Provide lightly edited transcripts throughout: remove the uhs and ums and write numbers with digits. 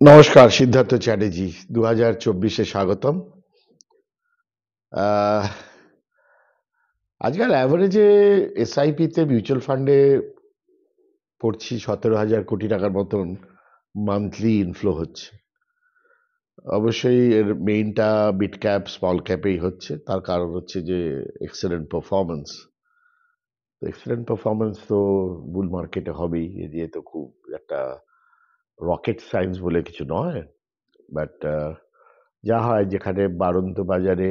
নমস্কার, সিদ্ধার্থ চ্যাটার্জি। 2024-এ স্বাগতম। আহ, আজকাল অ্যাভারেজে এসআইপিতে মিউচুয়াল ফান্ডে পড়ছি 17,000 কোটি টাকার মতন মান্থলি ইনফ্লো হচ্ছে। অবশ্যই এর মেইনটা মিড ক্যাপ স্মল ক্যাপেই হচ্ছে। তার কারণ হচ্ছে যে এক্সেলেন্ট পারফরমেন্স। এক্সেলেন্ট পারফরমেন্স তো বুল মার্কেটে হবেই, এ দিয়ে তো খুব একটা রকেট সায়েন্স বলে কিছু নয়। বাট যা হয়, যেখানে বাড়ন্ত বাজারে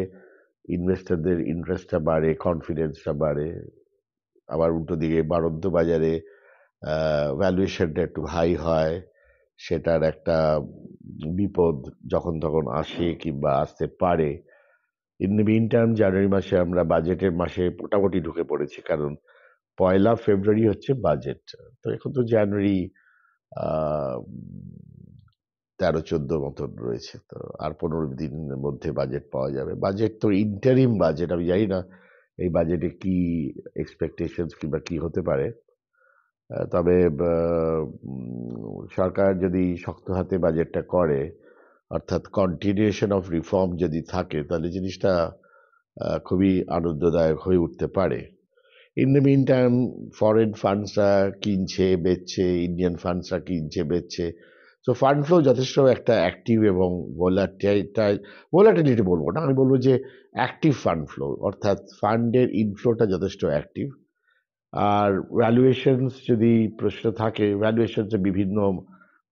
ইনভেস্টরদের ইন্টারেস্টটা বাড়ে, কনফিডেন্সটা বাড়ে, আবার উল্টো দিকে বাড়ন্ত বাজারে ভ্যালুয়েশনটা একটু হাই হয়, সেটার একটা বিপদ যখন তখন আসে কিংবা আসতে পারে। ইন দ্য মিন টাইম জানুয়ারি মাসে আমরা বাজেটের মাসে মোটামুটি ঢুকে পড়েছি, কারণ 1 ফেব্রুয়ারি হচ্ছে বাজেট। তো এখন তো জানুয়ারি 13-14 মতন রয়েছে, তো আর 15 দিনের মধ্যে বাজেট পাওয়া যাবে। বাজেট তো ইন্টারিম বাজেট, আমি জানি না এই বাজেটে কি এক্সপেকটেশনস কিংবা কি হতে পারে। তবে সরকার যদি শক্ত হাতে বাজেটটা করে, অর্থাৎ কন্টিনিউশন অফ রিফর্ম যদি থাকে, তাহলে জিনিসটা খুবই আনন্দদায়ক হয়ে উঠতে পারে। In the mean time foreign ফান্ডসরা কিনছে বেচছে, ইন্ডিয়ান ফান্ডসরা কিনছে বেচছে। সো ফান্ড ফ্লো যথেষ্ট একটা অ্যাক্টিভ এবং ভোলাটিলিটি বলবো না, আমি বলবো যে অ্যাক্টিভ ফান্ড ফ্লো, অর্থাৎ ফান্ডের ইনফ্লোটা যথেষ্ট অ্যাক্টিভ। আর ভ্যালুয়েশনস যদি প্রশ্ন থাকে, ভ্যালুয়েশনসে বিভিন্ন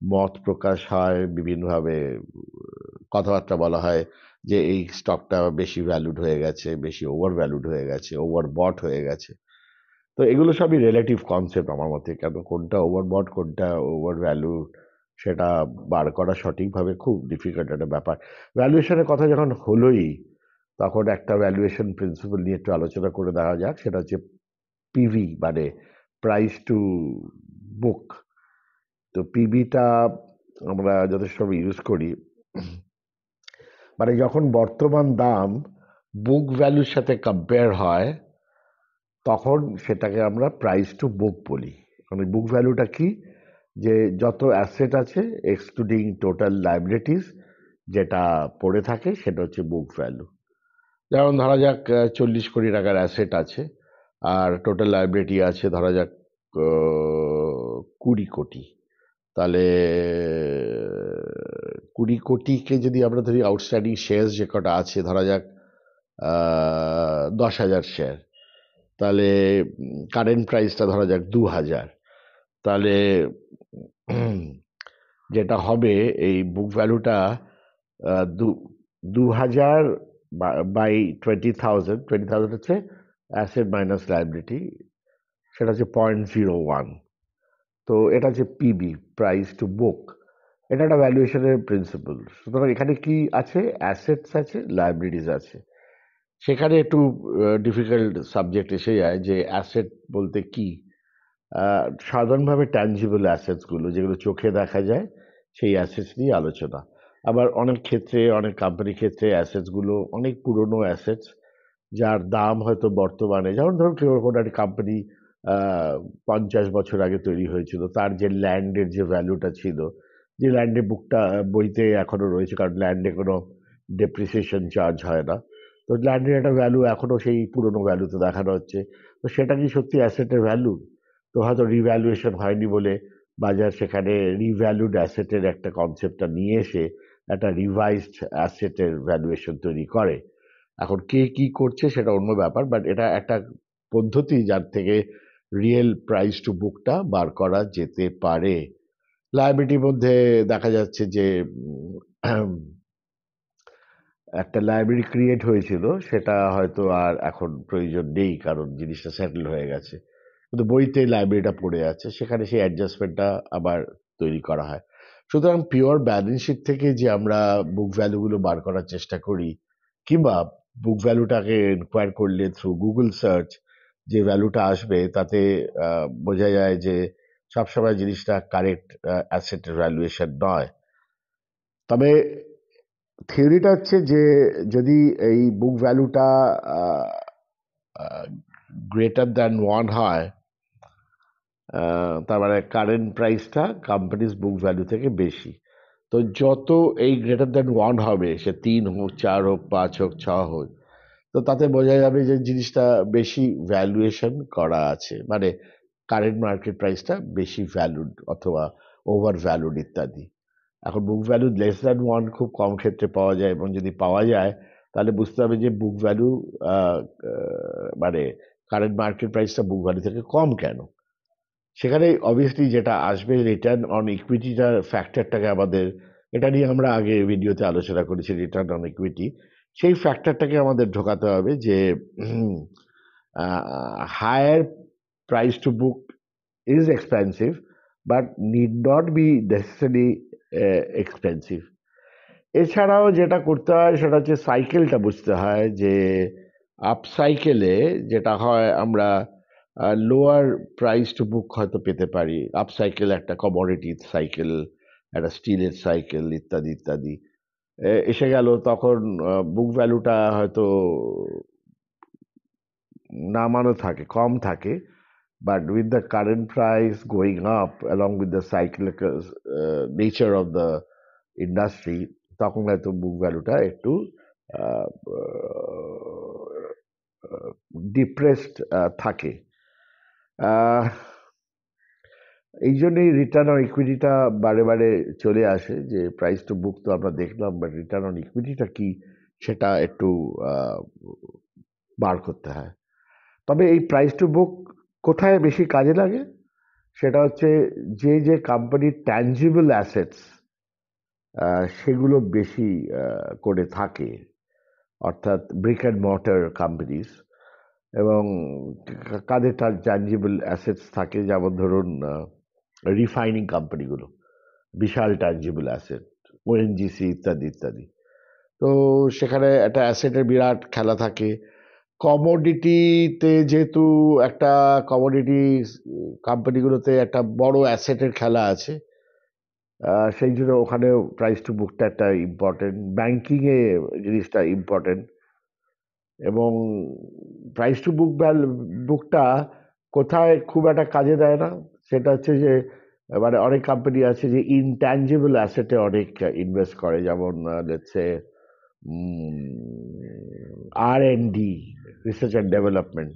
মত প্রকাশ হয়, বিভিন্নভাবে কথাবার্তা বলা হয় যে এই স্টকটা বেশি ভ্যালুড হয়ে গেছে, বেশি ওভার ভ্যালুড হয়ে গেছে, ওভার বট হয়ে গেছে। তো এগুলো সবই রিলেটিভ কনসেপ্ট আমার মতে, কেন কোনটা ওভারবট কোনটা ওভার ভ্যালু সেটা বার করা সঠিকভাবে খুব ডিফিকাল্ট একটা ব্যাপার। ভ্যালুয়েশনের কথা যখন হলোই, তখন একটা ভ্যালুয়েশন প্রিন্সিপাল নিয়ে একটু আলোচনা করে দেওয়া যাক। সেটা হচ্ছে পিভি, মানে প্রাইস টু বুক। তো পিবিটা আমরা যথেষ্ট ইউজ করি, মানে যখন বর্তমান দাম বুক ভ্যালুর সাথে কম্পেয়ার হয়, তখন সেটাকে আমরা প্রাইস টু বুক বলি। মানে বুক ভ্যালুটা কি, যে যত অ্যাসেট আছে এক্সক্লুডিং টোটাল লাইবিলিটিস যেটা পড়ে থাকে, সেটা হচ্ছে বুক ভ্যালু। যেমন ধরা যাক 40 কোটি টাকার অ্যাসেট আছে, আর টোটাল লাইবিলিটি আছে ধরা যাক 20 কোটি। তাহলে 20 কোটিকে যদি আমরা ধরি, আউটস্ট্যান্ডিং শেয়ার যে কটা আছে ধরা যাক 10,000 শেয়ার, তাহলে কারেন্ট প্রাইসটা ধরা যাক 2,000। তাহলে যেটা হবে, এই বুক ভ্যালুটা 2,000 বাই 20,000, 20,000 হচ্ছে অ্যাসেট মাইনাস লাইবিলিটি, সেটা হচ্ছে 0.01। তো এটা হচ্ছে পিবি, প্রাইস টু বুক। এটা একটা ভ্যালুয়েশনের প্রিন্সিপাল। সুতরাং এখানে কি আছে, অ্যাসেটস আছে, লাইবিলিটিস আছে। সেখানে একটু ডিফিকাল্ট সাবজেক্ট এসে যায় যে অ্যাসেট বলতে কি। সাধারণভাবে ট্যাঞ্জিবল অ্যাসেটসগুলো যেগুলো চোখে দেখা যায়, সেই অ্যাসেটস নিয়ে আলোচনা। আবার অনেক ক্ষেত্রে, অনেক কোম্পানির ক্ষেত্রে অ্যাসেটসগুলো অনেক পুরনো অ্যাসেটস, যার দাম হয়তো বর্তমানে, যেমন ধরুন কেউ কোনো একটা কোম্পানি 50 বছর আগে তৈরি হয়েছিল, তার যে ল্যান্ডের যে ভ্যালুটা ছিল, যে ল্যান্ডের বুকটা বইতে এখনো রয়েছে, কারণ ল্যান্ডে কোনো ডেপ্রিসিয়েশন চার্জ হয় না। তো ল্যান্ডের একটা ভ্যালু এখনো সেই পুরনো ভ্যালুতে দেখানো হচ্ছে। তো সেটা কি সত্যি অ্যাসেটের ভ্যালু? তো হয়তো রিভ্যালুয়েশন হয়নি বলে বাজার সেখানে রিভ্যালুড অ্যাসেটের একটা কনসেপ্টটা নিয়ে এসে একটা রিভাইজড অ্যাসেটের ভ্যালুয়েশন তৈরি করে। এখন কে কি করছে সেটা অন্য ব্যাপার, বাট এটা একটা পদ্ধতি যার থেকে রিয়েল প্রাইস টু বুকটা বার করা যেতে পারে। লায়াবিলিটির মধ্যে দেখা যাচ্ছে যে একটা লাইব্রেরি ক্রিয়েট হয়েছিল, সেটা হয়তো আর এখন প্রয়োজন নেই, কারণ জিনিসটা সেটেল হয়ে গেছে। কিন্তু বইতে লাইব্রেরিটা পড়ে আছে, সেখানে সেই অ্যাডজাস্টমেন্টটা আবার তৈরি করা হয়। সুতরাং পিওর ব্যালেন্স শিট থেকে যে আমরা বুক ভ্যালুগুলো বার করার চেষ্টা করি, কিংবা বুক ভ্যালুটাকে ইনকোয়ার করলে থ্রু গুগল সার্চ যে ভ্যালুটা আসবে, তাতে বোঝা যায় যে সবসময় জিনিসটা কারেক্ট অ্যাসেটের ভ্যালুয়েশন নয়। তবে থিওরিটা হচ্ছে যে যদি এই বুক ভ্যালুটা গ্রেটার দ্যান 1 হয়, তার মানে কারেন্ট প্রাইসটা কোম্পানিজ বুক ভ্যালু থেকে বেশি, তো যত এই গ্রেটার দ্যান 1 হবে, সে 3 হোক, 4 হোক, 5 হোক, 6 হোক, তো তাতে বোঝা যাবে যে জিনিসটা বেশি ভ্যালুয়েশন করা আছে, মানে কারেন্ট মার্কেট প্রাইসটা বেশি ভ্যালুড অথবা ওভার ভ্যালুড ইত্যাদি। এখন বুক ভ্যালু লেস দ্যান 1 খুব কম ক্ষেত্রে পাওয়া যায়, এবং যদি পাওয়া যায় তাহলে বুঝতে হবে যে বুক ভ্যালু মানে কারেন্ট মার্কেট প্রাইসটা বুক ভ্যালু থেকে কম কেন। সেখানে অবভিয়াসলি যেটা আসবে, রিটার্ন অন ইকুইটিটার ফ্যাক্টরটাকে আমাদের, এটা নিয়ে আমরা আগে ভিডিওতে আলোচনা করেছি, রিটার্ন অন ইকুইটি, সেই ফ্যাক্টরটাকে আমাদের ঢোকাতে হবে যে higher price to book is expensive but need not be necessary expensive. এছাড়াও যেটা করতে হয় সেটা হচ্ছে সাইকেলটা বুঝতে হয়, যে আপ সাইকেলে যেটা হয়, আমরা লোয়ার প্রাইস টু বুক হয়তো পেতে পারি। আপ সাইকেল একটা কমোডিটি সাইকেল, একটা স্টিলের সাইকেল ইত্যাদি ইত্যাদি এসে গেল, তখন বুক ভ্যালুটা হয়তো নামানো থাকে, কম থাকে, but with the current price going up along with the cyclical nature of the industry, তখন হয়তো বুক ভ্যালুটা একটু ডিপ্রেসড থাকে। এই জন্যই রিটার্ন অন ইকুইটিটা বারে বারে চলে আসে, যে প্রাইস টু বুক তো আমরা দেখলাম, বাট রিটার্ন অন ইকুইটিটা কি সেটা একটু বার করতে হয়। তবে এই প্রাইস টু বুক কোথায় বেশি কাজে লাগে, সেটা হচ্ছে যে যে কোম্পানির ট্যাঞ্জিবল অ্যাসেটস সেগুলো বেশি করে থাকে, অর্থাৎ ব্রিক অ্যান্ড মর্টার কোম্পানিজ। এবং কাদের ট্যাঞ্জিবল অ্যাসেটস থাকে, যেমন ধরুন রিফাইনিং কোম্পানিগুলো, বিশাল ট্যাঞ্জিবল অ্যাসেট, ওএনজিসি ইত্যাদি ইত্যাদি। তো সেখানে একটা অ্যাসেটের বিরাট খেলা থাকে। কমোডিটিতে যেহেতু একটা কমোডিটি কোম্পানিগুলোতে একটা বড় অ্যাসেটের খেলা আছে, সেই জন্য ওখানেও প্রাইস টু বুকটা একটা ইম্পর্টেন্ট, ব্যাংকিংয়ে জিনিসটা ইম্পর্টেন্ট। এবং প্রাইস টু বুকটা কোথায় খুব একটা কাজে দেয় না, সেটা হচ্ছে যে মানে অনেক কোম্পানি আছে যে ইনট্যাঞ্জিবল অ্যাসেটে অনেক ইনভেস্ট করে, যেমন let's say R&D, research and development,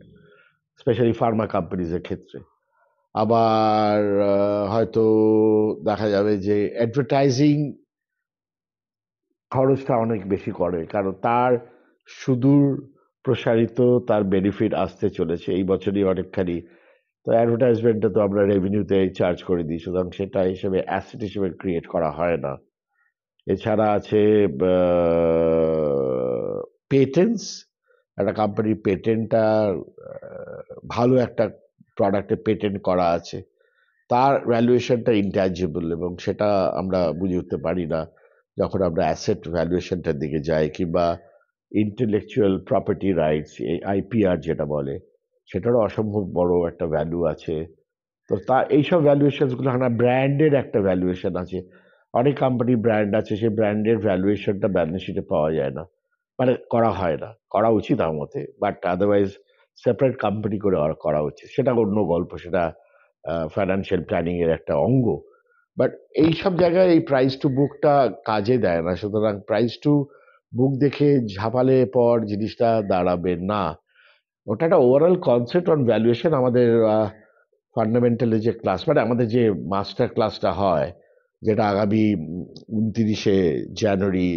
specially pharma কোম্পানিজের ক্ষেত্রে। আবার হয়তো দেখা যাবে যে অ্যাডভার্টাইজিং খরচটা অনেক বেশি করে, কারণ তার সুদূর প্রসারিত তার বেনিফিট আসতে চলেছে এই বছরই অনেকখানি। তো অ্যাডভার্টাইজমেন্টটা তো আমরা রেভিনিউতে চার্জ করে দিই, সুতরাং সেটা হিসেবে অ্যাসেট হিসেবে ক্রিয়েট করা হয় না। এছাড়া আছে পেটেন্টস, একটা কোম্পানির পেটেন্টটা ভালো একটা প্রোডাক্টে পেটেন্ট করা আছে, তার ভ্যালুয়েশনটা ইনট্যাঞ্জিবল, এবং সেটা আমরা বুঝে উঠতে পারি না যখন আমরা অ্যাসেট ভ্যালুয়েশনটার দিকে যাই। কিংবা ইন্টেলেকচুয়াল প্রপার্টি রাইটস, এই আইপিআর যেটা বলে, সেটারও অসম্ভব বড় একটা ভ্যালু আছে। তো তা এইসব ভ্যালুয়েশনসগুলো, না ব্র্যান্ডের একটা ভ্যালুয়েশন আছে, অনেক কোম্পানি ব্র্যান্ড আছে, সেই ব্র্যান্ডের ভ্যালুয়েশনটা ব্যালেন্স শিটে পাওয়া যায় না, মানে করা হয় না, করা উচিত আমার মতে, বাট আদারওয়াইজ সেপারেট কোম্পানি করে করা উচিত, সেটা অন্য গল্প, সেটা ফাইন্যান্সিয়াল প্ল্যানিং এর একটা অঙ্গ। বাট এইসব জায়গায় এই প্রাইস টু বুকটা কাজে দেয় না, সুতরাং প্রাইস টু বুক দেখে ঝাপালে পর জিনিসটা দাঁড়াবে না। ওটা একটা ওভারঅল কনসেপ্ট অন ভ্যালুয়েশন, আমাদের ফান্ডামেন্টালি যে ক্লাস, মানে আমাদের যে মাস্টার ক্লাসটা হয়, যেটা আগামী 29শে জানুয়ারি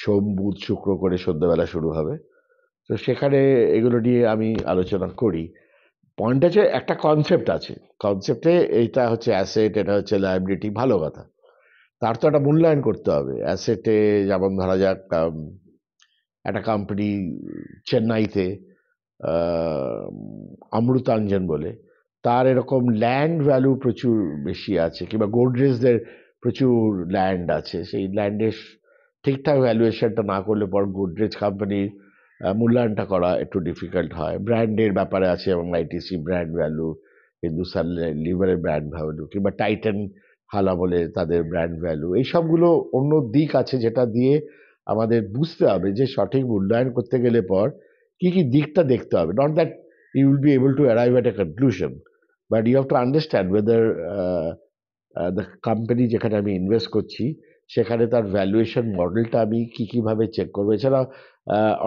সোম বুধ শুক্র করে সন্ধ্যাবেলা শুরু হবে, তো সেখানে এগুলো নিয়ে আমি আলোচনা করি। পয়েন্ট আছে, একটা কনসেপ্ট আছে, কনসেপ্টে এইটা হচ্ছে অ্যাসেট, এটা হচ্ছে লায়াবিলিটি, ভালো কথা, তার তো একটা মূল্যায়ন করতে হবে। অ্যাসেটে যেমন ধরা যাক একটা কোম্পানি চেন্নাইতে, অমৃতাঞ্জন বলে, তার এরকম ল্যান্ড ভ্যালু প্রচুর বেশি আছে, কিংবা গোদরেজদের প্রচুর ল্যান্ড আছে, সেই ল্যান্ডের ঠিকঠাক ভ্যালুয়েশনটা না করলে পর গোদরেজ কোম্পানির মূল্যায়নটা করা একটু ডিফিকাল্ট হয়। ব্র্যান্ডের ব্যাপারে আছে, এবং আইটিসি ব্র্যান্ড ভ্যালু, হিন্দুস্তান লিভারের ব্র্যান্ড ভ্যালু, কিংবা টাইটান হালা বলে তাদের ব্র্যান্ড ভ্যালু, এই সবগুলো অন্য দিক আছে যেটা দিয়ে আমাদের বুঝতে হবে যে সঠিক মূল্যায়ন করতে গেলে পর কি কি দিকটা দেখতে হবে। Not that you will be able to arrive at a conclusion, but you have to understand whether the company যেখানে আমি ইনভেস্ট করছি সেখানে তার ভ্যালুয়েশন মডেলটা আমি কীভাবে চেক করবো। এছাড়া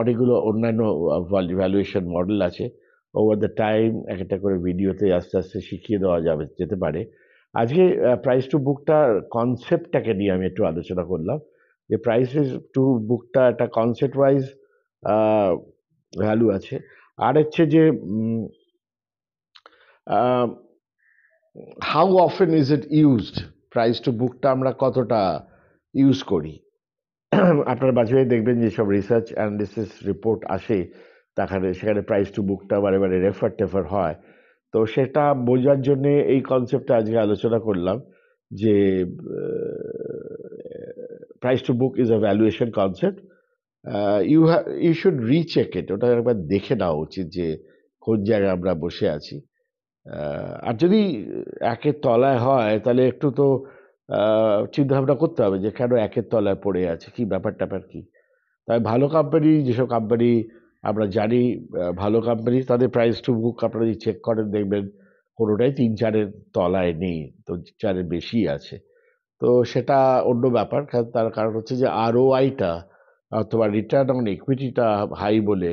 অনেকগুলো অন্যান্য ভ্যালুয়েশন মডেল আছে। ওভার দ্য টাইম একটা করে ভিডিওতে আস্তে আস্তে শিখিয়ে দেওয়া যেতে পারে। আজকে প্রাইস টু বুকটার কনসেপ্টটাকে নিয়ে আমি একটু আলোচনা করলাম, যে প্রাইস টু বুকটা একটা কনসেপ্ট ওয়াইজ ভ্যালু আছে। আর হচ্ছে যে how often is it used, price to বুকটা আমরা কতটা ইউজ করি। আপনারা মাঝে মাঝে দেখবেন যেসব রিসার্চ অ্যানালিসিস রিপোর্ট আসে সেখানে প্রাইস টু বুকটা বারে বারে টেফার হয়। তো সেটা বোঝার জন্য এই কনসেপ্টটা আজকে আলোচনা করলাম, যে price to book is a valuation concept. You should recheck it, ওটা একবার দেখে নেওয়া উচিত যে কোন জায়গায় আমরা বসে আছি। আর যদি একের তলায় হয় তাহলে একটু তো চিন্তা ভাবনা করতে হবে যে কেন একের তলায় পড়ে আছে, কি ব্যাপার ট্যাপার কি। তাই ভালো কোম্পানি, যেসব কোম্পানি আমরা জানি ভালো কোম্পানি, তাদের প্রাইস টু বুক আপনারা যদি চেক করেন দেখবেন কোনোটাই 3-4-এর তলায় নেই, তো 4-এর বেশি আছে। তো সেটা অন্য ব্যাপার, তার কারণ হচ্ছে যে আরওআইটা অথবা রিটার্ন অন ইকুইটিটা হাই বলে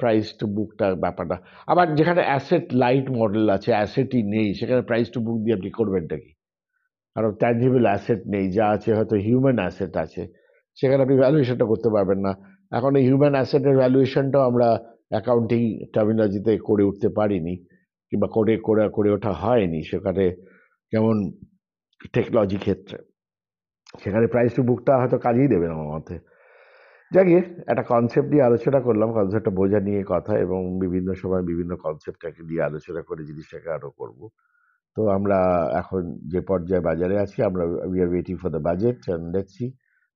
প্রাইস টু বুকটা ব্যাপারটা। আবার যেখানে অ্যাসেট লাইট মডেল আছে, অ্যাসেটই নেই, সেখানে প্রাইস টু বুক দিয়ে আপনি করবেনটা কি? কারণ ট্যাঞ্জিবল অ্যাসেট নেই, যা আছে হয়তো হিউম্যান অ্যাসেট আছে, সেখানে আপনি ভ্যালুয়েশনটা করতে পারবেন না। এখন এই হিউম্যান অ্যাসেটের ভ্যালুয়েশনটাও আমরা অ্যাকাউন্টিং টার্মিনোলজিতে করে উঠতে পারিনি, কিংবা করে ওঠা হয়নি সেখানে, যেমন টেকনোলজি ক্ষেত্রে, সেখানে প্রাইস টু বুকটা হয়তো কাজেই দেবে না আমার মতে। যাকে একটা কনসেপ্ট নিয়ে আলোচনা করলাম, কনসেপ্টটা বোঝা নিয়ে কথা, এবং বিভিন্ন সময় বিভিন্ন কনসেপ্টটাকে নিয়ে আলোচনা করে জিনিসটাকে আরো করবো। তো আমরা এখন যে পর্যায়ে বাজারে আছি, আমরা we are waiting for the budget, and let's see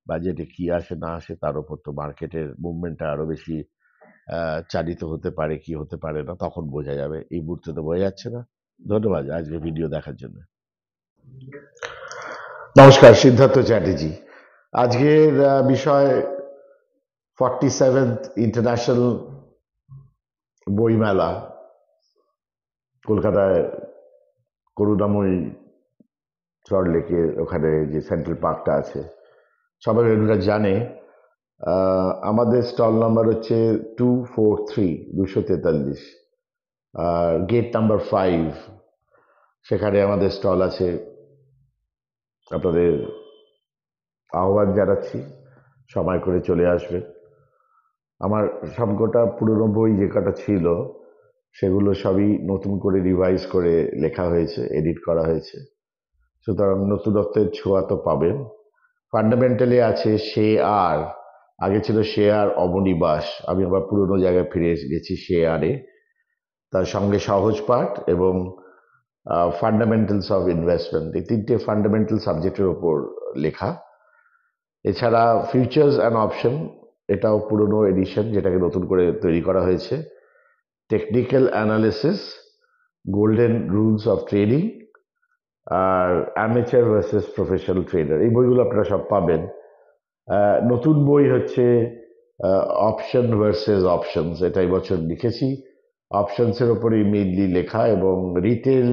বাজেটে কি আসে না আসে, তার উপর তো মার্কেটের মুভমেন্টটা আরো বেশি চালিত হতে পারে কি হতে পারে না, তখন বোঝা যাবে। এই মুহূর্তে তো বোঝা যাচ্ছে না। ধন্যবাদ আজকে ভিডিও দেখার জন্য। নমস্কার, সিদ্ধার্থ চ্যাটার্জি। আজকের বিষয় 47th ইন্টারন্যাশনাল বইমেলা, কলকাতায় করুণাময়ী চরলেকে ওখানে যে সেন্ট্রাল পার্কটা আছে, সবাই এগুলো জানে। আমাদের স্টল নাম্বার হচ্ছে 243, আর গেট নাম্বার 5, সেখানে আমাদের স্টল আছে। আপনাদের আহ্বান জানাচ্ছি, সময় করে চলে আসবেন। আমার সবকটা পুরনো বই যে কটা ছিল সেগুলো সবই নতুন করে রিভাইজ করে লেখা হয়েছে, এডিট করা হয়েছে, সুতরাং নতুনত্বের ছোঁয়া তো পাবেন। ফান্ডামেন্টালি আছে শেয়ার, আগে ছিল শেয়ার অবনিবাস, আমি আবার পুরনো জায়গায় ফিরে গেছি শেয়ারে। তার সঙ্গে সহজ পাঠ এবং ফান্ডামেন্টালস অফ ইনভেস্টমেন্ট, এই 3টে ফান্ডামেন্টাল সাবজেক্টের ওপর লেখা। এছাড়া ফিউচার্স অ্যান্ড অপশন, এটাও পুরনো এডিশন, যেটাকে নতুন করে তৈরি করা হয়েছে। Technical analysis, golden rules of trading, আর অ্যামেচার ভার্সেস প্রফেশনাল ট্রেডার, এই বইগুলো আপনারা সব পাবেন। নতুন বই হচ্ছে অপশন ভার্সেস অপশনস, এটা এই বছর লিখেছি। অপশনসের ওপরেই মেইনলি লেখা, এবং রিটেল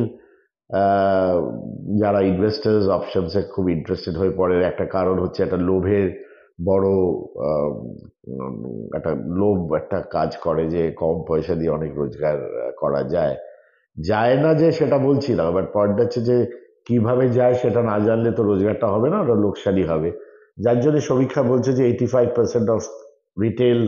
যারা ইনভেস্টার্স অপশনসে খুব ইন্টারেস্টেড হয়ে পড়ে, একটা কারণ হচ্ছে একটা লোভের বড় একটা লোভ একটা কাজ করে, যে কম পয়সা দিয়ে অনেক রোজগার করা যায়। যায় না যে সেটা বলছি না, বাট পয়েন্টটা হচ্ছে যে কিভাবে যায় সেটা না জানলে তো রোজগারটা হবে না, ওটা লোকসানই হবে। যার জন্য সমীক্ষা বলছে যে 85% of retail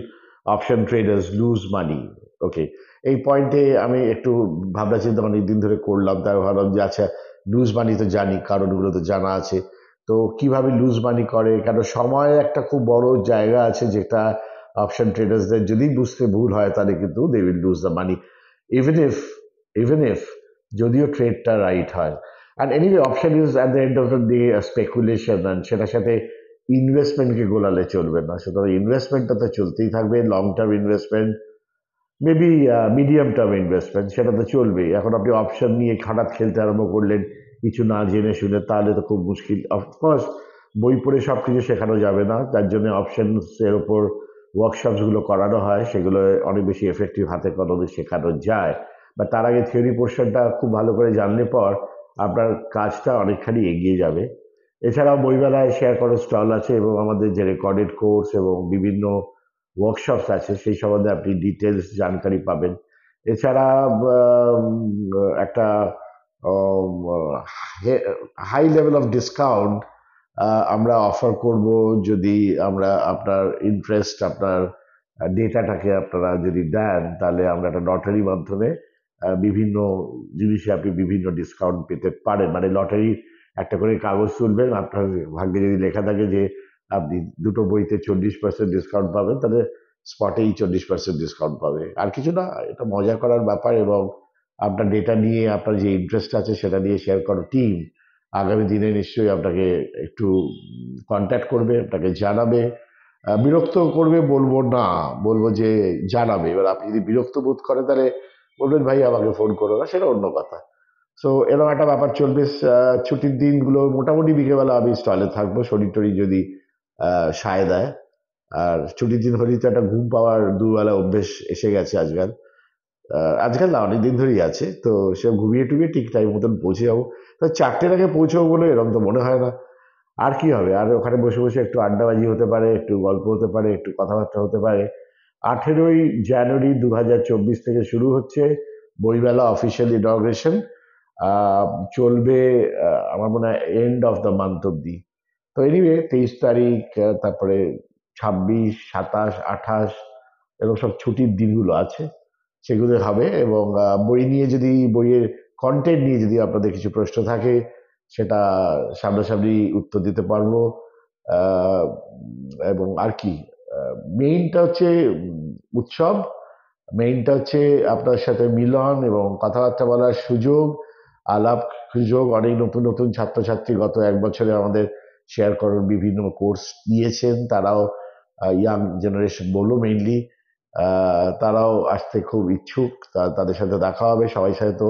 option traders lose money. Okay, এই পয়েন্টে আমি একটু ভাবনা চিন্তা অনেকদিন ধরে করলাম, তাই ভাবলাম যে আচ্ছা, লুজ মানি তো জানি, কারণগুলো তো জানা আছে, তো কিভাবে লুজ মানি করে, কেন সময় একটা খুব বড় জায়গা আছে যেটা অপশন ট্রেডার্সদের যদি বুঝতে ভুল হয় তাহলে কিন্তু they will lose the money, even if যদিও ট্রেডটা রাইট হয়। And anyway, option is at the end of the day speculation, and সেটার সাথে ইনভেস্টমেন্টকে গোলালে চলবে না। সুতরাং ইনভেস্টমেন্টটা তো চলতেই থাকবে, long term investment, maybe medium term investment, সেটা তো চলবেই। এখন আপনি অপশন নিয়ে খাটাত খেলতে আরম্ভ করলেন কিছু না জেনে শুনে, তাহলে তো খুব মুশকিল। অফকোর্স বই পড়ে সব কিছু শেখানো যাবে না, তার জন্য অপশনসের ওপর ওয়ার্কশপসগুলো করানো হয়, সেগুলো অনেক বেশি এফেক্টিভ হাতে কলমে শেখানো যায়। বা তার আগে থিওরি পোর্শনটা খুব ভালো করে জানলে পর আপনার কাজটা অনেকখানি এগিয়ে যাবে। এছাড়াও বইমেলায় শেয়ার করার স্টল আছে এবং আমাদের যে রেকর্ডেড কোর্স এবং বিভিন্ন ওয়ার্কশপস আছে সেই সম্বন্ধে আপনি ডিটেলস জানকারি পাবেন। এছাড়া একটা হাই লেভেল অফ ডিসকাউন্ট আমরা অফার করব যদি আমরা আপনার ইন্টারেস্ট আপনার ডেটাটাকে আপনারা যদি দেন, তাহলে আমরা একটা লটারির মাধ্যমে বিভিন্ন জিনিসে আপনি বিভিন্ন ডিসকাউন্ট পেতে পারেন। মানে লটারি একটা করে কাগজ তুলবেন, আপনার ভাগ্যে যদি লেখা থাকে যে আপনি দুটো বইতে 40% ডিসকাউন্ট পাবেন, তাহলে স্পটেই 40% ডিসকাউন্ট পাবে। আর কিছু না, এটা মজা করার ব্যাপার এবং আপনার ডেটা নিয়ে আপনার যে ইন্টারেস্ট আছে সেটা নিয়ে শেয়ার করো টিম আগামী দিনে নিশ্চয়ই আপনাকে একটু কন্ট্যাক্ট করবে, আপনাকে জানাবে। বিরক্ত করবে বলবো না, বলবো যে জানাবে। এবার আপনি যদি বিরক্ত বোধ করেন তাহলে বলবেন ভাই আমাকে ফোন করো না, সেটা অন্য কথা। সো এরকম একটা ব্যাপার চলবে। ছুটির দিনগুলো মোটামুটি বিকেলবেলা আমি স্টলে থাকবো, শরীর টরীর যদি সায় দেয়। আর ছুটির দিন হলেই তো একটা ঘুম পাওয়ার দুবেলা অভ্যেস এসে গেছে আজকাল। আজকাল না, অনেকদিন ধরেই আছে। তো সে ঘুমিয়ে টুমিয়ে ঠিক টাইম মতন পৌঁছে যাবো। তো 4টের আগে পৌঁছবো বলে এরকম তো মনে হয় না। আর কি হবে, আর ওখানে বসে বসে একটু আড্ডাবাজি হতে পারে, একটু গল্প হতে পারে, একটু কথাবার্তা হতে পারে। 18ই জানুয়ারি 2024 থেকে শুরু হচ্ছে বইমেলা অফিসিয়াল ইনগ্রেশন। চলবে আমার মনে হয় এন্ড অফ দ্য মান্থ অব্দি। তো এনিওয়ে 23 তারিখ, তারপরে 26, 27, 28 এরকম সব ছুটির দিনগুলো আছে, সেগুলো হবে। এবং বই নিয়ে যদি, বইয়ের কন্টেন্ট নিয়ে যদি আপনাদের কিছু প্রশ্ন থাকে, সেটা সামনাসামনি উত্তর দিতে পারবো। আহ, এবং আর কি, মেইনটা হচ্ছে উৎসব, মেইনটা হচ্ছে আপনার সাথে মিলন এবং কথাবার্তা বলার সুযোগ, আলাপ সুযোগ। অনেক নতুন নতুন ছাত্রছাত্রী গত 1 বছরে আমাদের শেয়ার করার বিভিন্ন কোর্স নিয়েছেন, তারাও ইয়াং জেনারেশন বলবো মেইনলি, তারাও আসতে খুব ইচ্ছুক। তাদের সাথে দেখা হবে। সবাই সাথে তো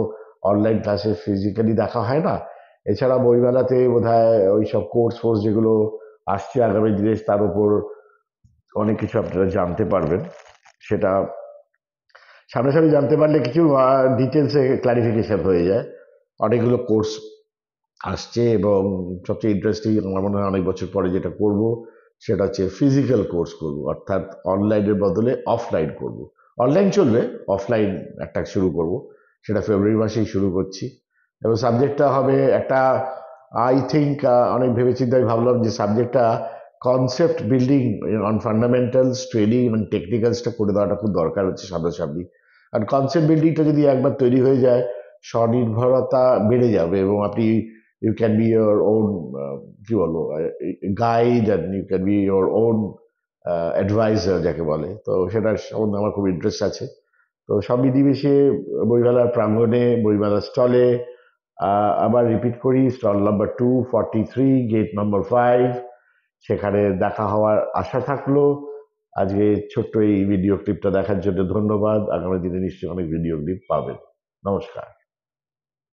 অনলাইন ক্লাসে ফিজিক্যালি দেখা হয় না। এছাড়া বইমেলাতে বোধহয় ওই সব কোর্স ফোর্স যেগুলো আসছে আগামী দিনে, তার উপর অনেক কিছু আপনারা জানতে পারবেন। সেটা সামনাসামনি জানতে পারলে কিছু ডিটেলসে ক্লারিফিকেশন হয়ে যায়। অনেকগুলো কোর্স আসছে এবং সবচেয়ে ইন্টারেস্টিং আমার মনে হয় অনেক বছর পরে যেটা করব সেটা হচ্ছে ফিজিক্যাল কোর্স করব, অর্থাৎ অনলাইনের বদলে অফলাইন করব। অনলাইন চলবে, অফলাইন একটা শুরু করব, সেটা ফেব্রুয়ারি মাসেই শুরু করছি। এবং সাবজেক্টটা হবে একটা, আই থিঙ্ক, অনেক ভেবেচিন্তে আমি ভাবলাম যে সাবজেক্টটা concept building on fundamentals training এবং টেকনিক্যালসটা করে দেওয়াটা খুব দরকার হচ্ছে সামনাসামনি। আর কনসেপ্ট বিল্ডিংটা যদি একবার তৈরি হয়ে যায়, স্বনির্ভরতা বেড়ে যাবে এবং আপনি, you can be your own, কি বলবো, guide, and you can be your own adviser যাকে বলে। তো সেটার সম্বন্ধে আমার খুব ইন্টারেস্ট আছে। তো সব মিলিয়ে বইমেলার প্রাঙ্গণে, বইমেলার স্টলে, আবার রিপিট করি, স্টল নাম্বার 243, গেট নাম্বার 5, সেখানে দেখা হওয়ার আশা থাকলো। আজকে ছোট্ট এই ভিডিও ক্লিপটা দেখার জন্য ধন্যবাদ। আগামী দিনে নিশ্চয়ই অনেক ভিডিও ক্লিপ পাবেন। নমস্কার।